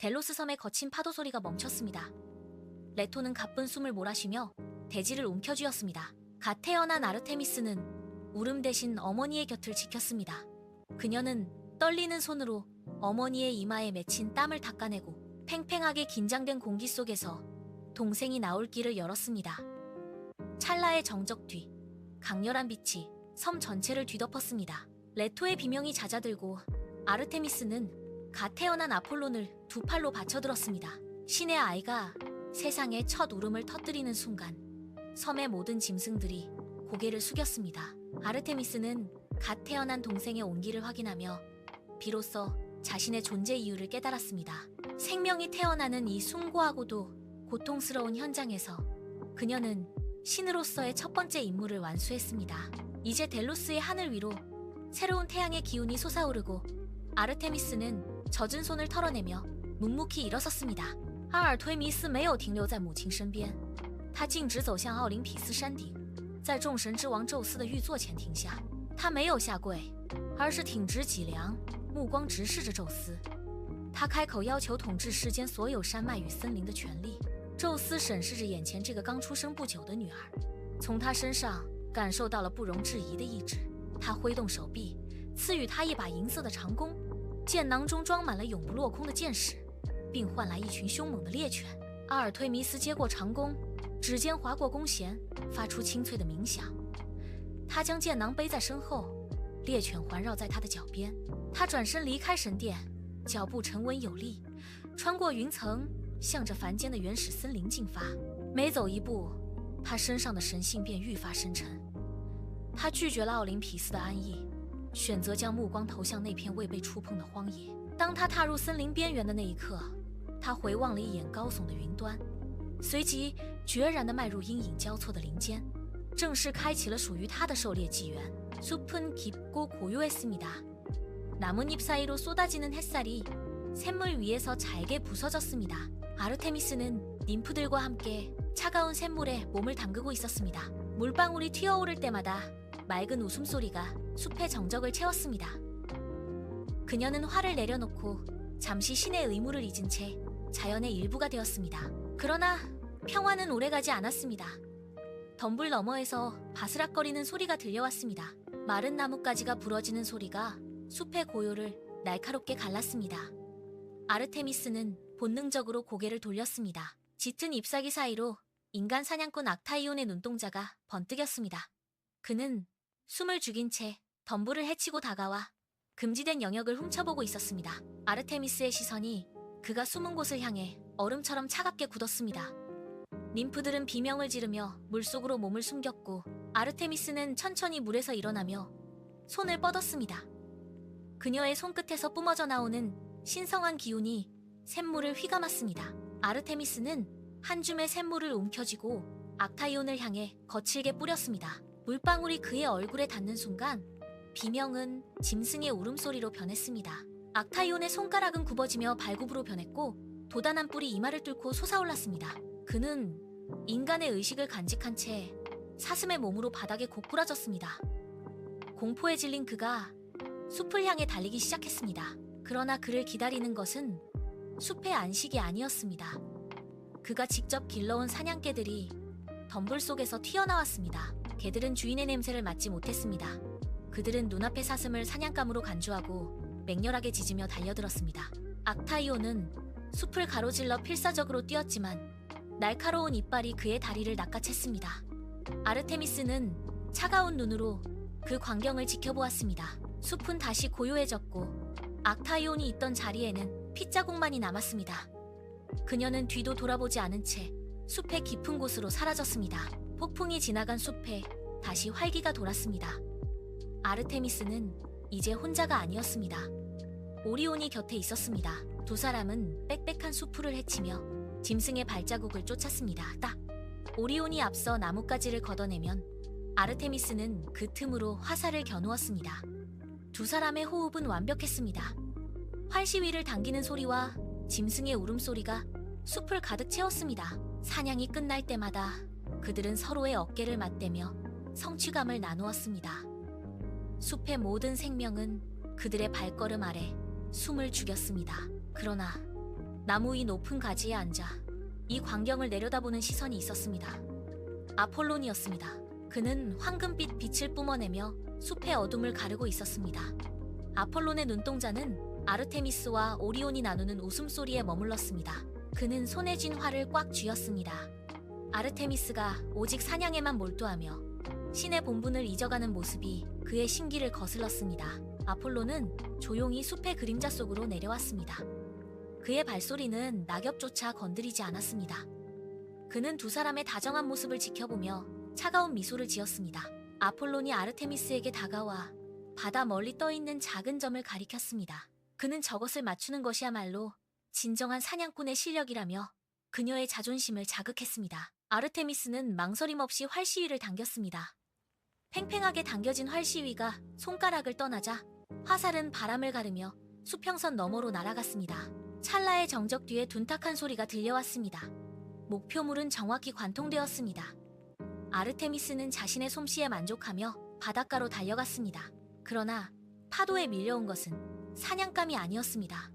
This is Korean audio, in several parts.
델로스 섬의 거친 파도 소리가 멈췄습니다. 레토는 가쁜 숨을 몰아쉬며 대지를 움켜쥐었습니다. 갓 태어난 아르테미스는 울음 대신 어머니의 곁을 지켰습니다. 그녀는 떨리는 손으로 어머니의 이마에 맺힌 땀을 닦아내고 팽팽하게 긴장된 공기 속에서 동생이 나올 길을 열었습니다. 찰나의 정적 뒤 강렬한 빛이 섬 전체를 뒤덮었습니다. 레토의 비명이 잦아들고 아르테미스는 갓 태어난 아폴론을 두 팔로 받쳐들었습니다. 신의 아이가 세상에 첫 울음을 터뜨리는 순간 섬의 모든 짐승들이 고개를 숙였습니다. 아르테미스는 갓 태어난 동생의 온기를 확인하며 비로소 자신의 존재 이유를 깨달았습니다. 생명이 태어나는 이 숭고하고도 고통스러운 현장에서 그녀는 신으로서의 첫 번째 임무를 완수했습니다. 이제 델로스의 하늘 위로 새로운 태양의 기운이 솟아오르고 아르테미스는 젖은 손을 털어내며 묵묵히 일어섰습니다. 阿尔忒弥斯没有停留在母亲身边，他径直走向奥林匹斯山顶，在众神之王宙斯的玉座前停下。他没有下跪，而是挺直脊梁，目光直视着宙斯。他开口要求统治世间所有山脉与森林的权利。宙斯审视着眼前这个刚出生不久的女儿，从她身上感受到了不容置疑的意志。他挥动手臂，赐予她一把银色的长弓，箭囊中装满了永不落空的箭矢，并换来一群凶猛的猎犬。阿尔忒弥斯接过长弓，指尖划过弓弦，发出清脆的鸣响。他将箭囊背在身后，猎犬环绕在他的脚边。他转身离开神殿，脚步沉稳有力，穿过云层，向着凡间的原始森林进发。每走一步，他身上的神性便愈发深沉。他拒绝了奥林匹斯的安逸，选择将目光投向那片未被触碰的荒野。当他踏入森林边缘的那一刻，他回望了一眼高耸的云端，随即决然地迈入阴影交错的林间，正式开启了属于他的狩猎纪元。숲은 깊고 고요했습니다. 나뭇잎 사이로 쏟아지는 햇살이 샘물 위에서 잘게 부서졌습니다. 아르테미스는 ним프들과 함께 차가운 샘물에 몸을 담그고 있었습니다. 물방울이 튀어오를 때마다 맑은 웃음소리가 숲의 정적을 채웠습니다. 그녀는 화를 내려놓고 잠시 신의 의무를 잊은 채 자연의 일부가 되었습니다. 그러나 평화는 오래가지 않았습니다. 덤불 너머에서 바스락거리는 소리가 들려왔습니다. 마른 나뭇가지가 부러지는 소리가 숲의 고요를 날카롭게 갈랐습니다. 아르테미스는 본능적으로 고개를 돌렸습니다. 짙은 잎사귀 사이로 인간 사냥꾼 악타이온의 눈동자가 번뜩였습니다. 그는 숨을 죽인 채 덤불을 헤치고 다가와 금지된 영역을 훔쳐보고 있었습니다. 아르테미스의 시선이 그가 숨은 곳을 향해 얼음처럼 차갑게 굳었습니다. ним프들은 비명을 지르며 물속으로 몸을 숨겼고 아르테미스는 천천히 물에서 일어나며 손을 뻗었습니다. 그녀의 손끝에서 뿜어져 나오는 신성한 기운이 샘물을 휘감았습니다. 아르테미스는 한 줌의 샘물을 움켜쥐고 악타이온을 향해 거칠게 뿌렸습니다. 물방울이 그의 얼굴에 닿는 순간 비명은 짐승의 울음소리로 변했습니다. 악타이온의 손가락은 굽어지며 발굽으로 변했고 도단한 뿔이 이마를 뚫고 솟아올랐습니다. 그는 인간의 의식을 간직한 채 사슴의 몸으로 바닥에 고꾸라졌습니다. 공포에 질린 그가 숲을 향해 달리기 시작했습니다. 그러나 그를 기다리는 것은 숲의 안식이 아니었습니다. 그가 직접 길러온 사냥개들이 덤불 속에서 튀어나왔습니다. 개들은 주인의 냄새를 맡지 못했습니다. 그들은 눈앞의 사슴을 사냥감으로 간주하고 맹렬하게 짖으며 달려들었습니다. 악타이온은 숲을 가로질러 필사적으로 뛰었지만 날카로운 이빨이 그의 다리를 낚아챘습니다. 아르테미스는 차가운 눈으로 그 광경을 지켜보았습니다. 숲은 다시 고요해졌고 악타이온이 있던 자리에는 핏자국만이 남았습니다. 그녀는 뒤도 돌아보지 않은 채 숲의 깊은 곳으로 사라졌습니다. 폭풍이 지나간 숲에 다시 활기가 돌았습니다. 아르테미스는 이제 혼자가 아니었습니다. 오리온이 곁에 있었습니다. 두 사람은 빽빽한 수풀을 헤치며 짐승의 발자국을 쫓았습니다. 딱! 오리온이 앞서 나뭇가지를 걷어내면 아르테미스는 그 틈으로 화살을 겨누었습니다. 두 사람의 호흡은 완벽했습니다. 활시 위를 당기는 소리와 짐승의 울음소리가 숲을 가득 채웠습니다. 사냥이 끝날 때마다 그들은 서로의 어깨를 맞대며 성취감을 나누었습니다. 숲의 모든 생명은 그들의 발걸음 아래 숨을 죽였습니다. 그러나 나무 위 높은 가지에 앉아 이 광경을 내려다보는 시선이 있었습니다. 아폴론이었습니다. 그는 황금빛 빛을 뿜어내며 숲의 어둠을 가르고 있었습니다. 아폴론의 눈동자는 아르테미스와 오리온이 나누는 웃음소리에 머물렀습니다. 그는 손에 쥔 활을 꽉 쥐었습니다. 아르테미스가 오직 사냥에만 몰두하며 신의 본분을 잊어가는 모습이 그의 심기를 거슬렀습니다. 아폴로는 조용히 숲의 그림자 속으로 내려왔습니다. 그의 발소리는 낙엽조차 건드리지 않았습니다. 그는 두 사람의 다정한 모습을 지켜보며 차가운 미소를 지었습니다. 아폴론이 아르테미스에게 다가와 바다 멀리 떠있는 작은 점을 가리켰습니다. 그는 저것을 맞추는 것이야말로 진정한 사냥꾼의 실력이라며 그녀의 자존심을 자극했습니다. 아르테미스는 망설임 없이 활시위를 당겼습니다. 팽팽하게 당겨진 활시위가 손가락을 떠나자 화살은 바람을 가르며 수평선 너머로 날아갔습니다. 찰나의 정적 뒤에 둔탁한 소리가 들려왔습니다. 목표물은 정확히 관통되었습니다. 아르테미스는 자신의 솜씨에 만족하며 바닷가로 달려갔습니다. 그러나 파도에 밀려온 것은 사냥감이 아니었습니다.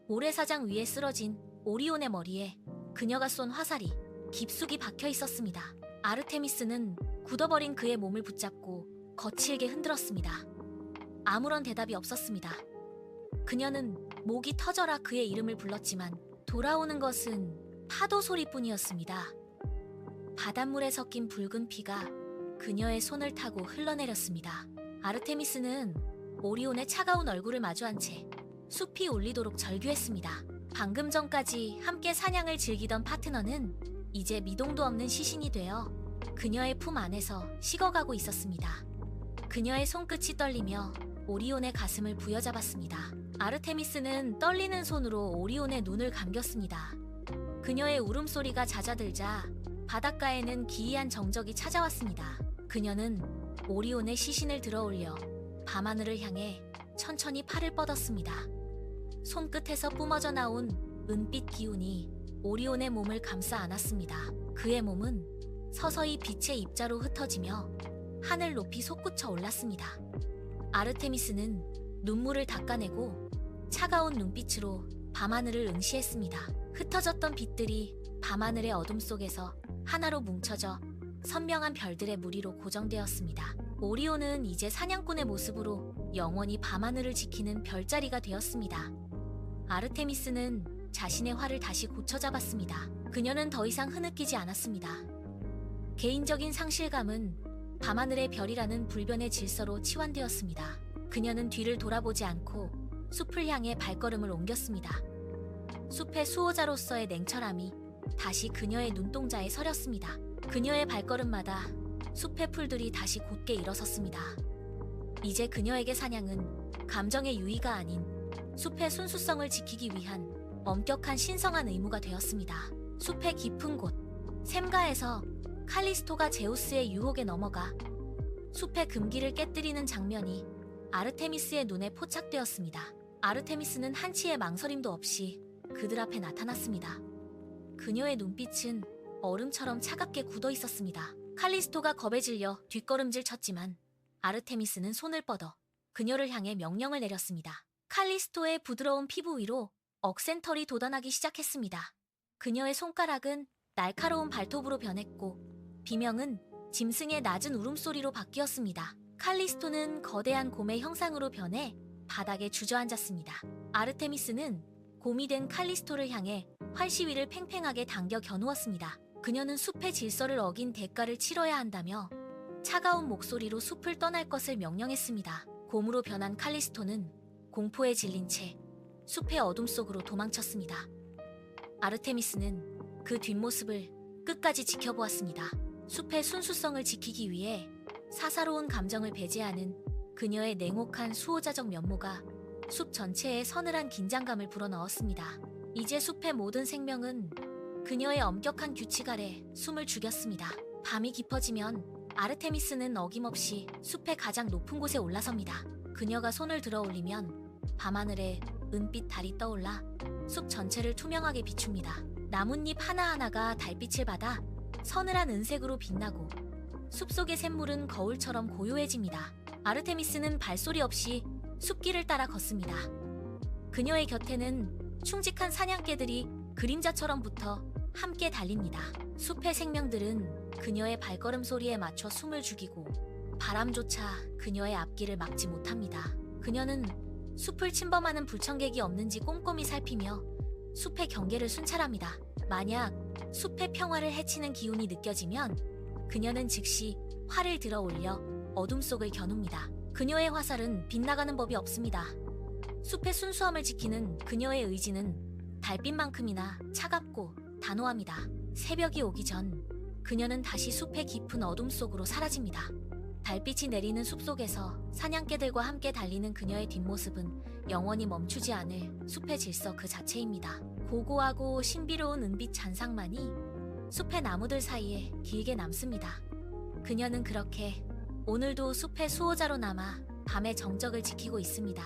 모래사장 위에 쓰러진 오리온의 머리에 그녀가 쏜 화살이 깊숙이 박혀 있었습니다. 아르테미스는 굳어버린 그의 몸을 붙잡고 거칠게 흔들었습니다. 아무런 대답이 없었습니다. 그녀는 목이 터져라 그의 이름을 불렀지만 돌아오는 것은 파도 소리뿐이었습니다. 바닷물에 섞인 붉은 피가 그녀의 손을 타고 흘러내렸습니다. 아르테미스는 오리온의 차가운 얼굴을 마주한 채 숲이 울리도록 절규했습니다. 방금 전까지 함께 사냥을 즐기던 파트너는 이제 미동도 없는 시신이 되어 그녀의 품 안에서 식어가고 있었습니다. 그녀의 손끝이 떨리며 오리온의 가슴을 부여잡았습니다. 아르테미스는 떨리는 손으로 오리온의 눈을 감겼습니다. 그녀의 울음소리가 잦아들자 바닷가에는 기이한 정적이 찾아왔습니다. 그녀는 오리온의 시신을 들어올려 밤하늘을 향해 천천히 팔을 뻗었습니다. 손끝에서 뿜어져 나온 은빛 기운이 오리온의 몸을 감싸 안았습니다. 그의 몸은 서서히 빛의 입자로 흩어지며 하늘 높이 솟구쳐 올랐습니다. 아르테미스는 눈물을 닦아내고 차가운 눈빛으로 밤하늘을 응시했습니다. 흩어졌던 빛들이 밤하늘의 어둠 속에서 하나로 뭉쳐져 선명한 별들의 무리로 고정되었습니다. 오리온은 이제 사냥꾼의 모습으로 영원히 밤하늘을 지키는 별자리가 되었습니다. 아르테미스는 자신의 활을 다시 고쳐잡았습니다. 그녀는 더 이상 흐느끼지 않았습니다. 개인적인 상실감은 밤하늘의 별이라는 불변의 질서로 치환되었습니다. 그녀는 뒤를 돌아보지 않고 숲을 향해 발걸음을 옮겼습니다. 숲의 수호자로서의 냉철함이 다시 그녀의 눈동자에 서렸습니다. 그녀의 발걸음마다 숲의 풀들이 다시 곧게 일어섰습니다. 이제 그녀에게 사냥은 감정의 유의가 아닌 숲의 순수성을 지키기 위한 엄격한 신성한 의무가 되었습니다. 숲의 깊은 곳, 샘가에서 칼리스토가 제우스의 유혹에 넘어가 숲의 금기를 깨뜨리는 장면이 아르테미스의 눈에 포착되었습니다. 아르테미스는 한치의 망설임도 없이 그들 앞에 나타났습니다. 그녀의 눈빛은 얼음처럼 차갑게 굳어 있었습니다. 칼리스토가 겁에 질려 뒷걸음질 쳤지만 아르테미스는 손을 뻗어 그녀를 향해 명령을 내렸습니다. 칼리스토의 부드러운 피부 위로 억센털이 돋아나기 시작했습니다. 그녀의 손가락은 날카로운 발톱으로 변했고 비명은 짐승의 낮은 울음소리로 바뀌었습니다. 칼리스토는 거대한 곰의 형상으로 변해 바닥에 주저앉았습니다. 아르테미스는 곰이 된 칼리스토를 향해 활시위를 팽팽하게 당겨 겨누었습니다. 그녀는 숲의 질서를 어긴 대가를 치러야 한다며 차가운 목소리로 숲을 떠날 것을 명령했습니다. 곰으로 변한 칼리스토는 공포에 질린 채 숲의 어둠 속으로 도망쳤습니다. 아르테미스는 그 뒷모습을 끝까지 지켜보았습니다. 숲의 순수성을 지키기 위해 사사로운 감정을 배제하는 그녀의 냉혹한 수호자적 면모가 숲 전체에 서늘한 긴장감을 불어넣었습니다. 이제 숲의 모든 생명은 그녀의 엄격한 규칙 아래 숨을 죽였습니다. 밤이 깊어지면 아르테미스는 어김없이 숲의 가장 높은 곳에 올라섭니다. 그녀가 손을 들어 올리면 밤하늘에 은빛 달이 떠올라 숲 전체를 투명하게 비춥니다. 나뭇잎 하나하나가 달빛을 받아 서늘한 은색으로 빛나고 숲속의 샘물은 거울처럼 고요해집니다. 아르테미스는 발소리 없이 숲길을 따라 걷습니다. 그녀의 곁에는 충직한 사냥개들이 그림자처럼 붙어 함께 달립니다. 숲의 생명들은 그녀의 발걸음 소리에 맞춰 숨을 죽이고 바람조차 그녀의 앞길을 막지 못합니다. 그녀는 숲을 침범하는 불청객이 없는지 꼼꼼히 살피며 숲의 경계를 순찰합니다. 만약 숲의 평화를 해치는 기운이 느껴지면 그녀는 즉시 활을 들어 올려 어둠 속을 겨눕니다. 그녀의 화살은 빗나가는 법이 없습니다. 숲의 순수함을 지키는 그녀의 의지는 달빛만큼이나 차갑고 단호합니다. 새벽이 오기 전 그녀는 다시 숲의 깊은 어둠 속으로 사라집니다. 달빛이 내리는 숲속에서 사냥개들과 함께 달리는 그녀의 뒷모습은 영원히 멈추지 않을 숲의 질서 그 자체입니다. 고고하고 신비로운 은빛 잔상만이 숲의 나무들 사이에 길게 남습니다. 그녀는 그렇게 오늘도 숲의 수호자로 남아 밤의 정적을 지키고 있습니다.